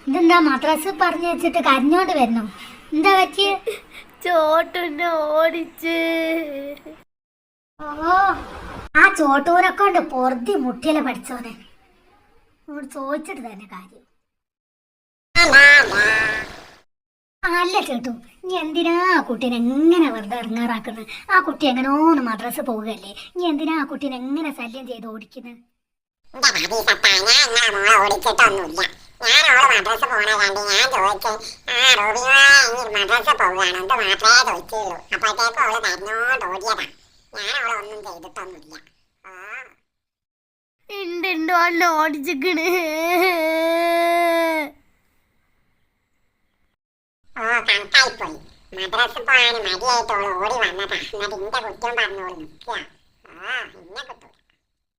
ഇതെന്താ മദ്രസ് പറഞ്ഞു വെച്ചിട്ട് കരഞ്ഞോണ്ട് വരണോ? എന്താ പറ്റിയ? ചോട്ടുന്നെ ഓടിച്ച്. ഓ, ആ ചോട്ടൂരൊക്കെ കൊണ്ട് പൊറുതി മുട്ടിയല്ലേ പഠിച്ചോനെ. ചോദിച്ചിട്ട് തന്നെ കാര്യം. അല്ല ചേട്ടു, നീ എന്തിനാ ആ കുട്ടീനെ എങ്ങനെ വെറുതെ ഇറങ്ങാറാക്കുന്നത്? ആ കുട്ടി എങ്ങനോന്ന് മദ്രസ പോവുകയല്ലേ, നീ എന്തിനാ ആ കുട്ടീനെ എങ്ങനെ ശല്യം ചെയ്ത് ഓടിക്കുന്നത്? ഓടിച്ചിട്ടൊന്നുമില്ല. ഞാൻ അവള് മദ്രസ പോണ കണ്ട് ഞാൻ ചോദിച്ചു, ആ റൂബിയോ മദ്രസ പോവുകയാണ്, എന്ത് മാത്രമേ ചോദിച്ചുള്ളൂ. അപ്പോഴത്തേക്കും അവള് കരഞ്ഞോണ്ട് ഓടിയതാ. ഞാൻ അവളെ ഒന്നും ചെയ്തിട്ടൊന്നുമില്ല. ഉണ്ട് അല്ല ഓടിച്ചിക്കണ്. ഓ, കണക്കായിപ്പോയി. മദ്രസ പോകാൻ മടിയായിട്ട് അവള് ഓടി വന്നതാ. എന്നിട്ട് ഇന്റെ കുറ്റം പറഞ്ഞോളൂ നിൽക്കുക. ഇന്നെ കിട്ടൂല.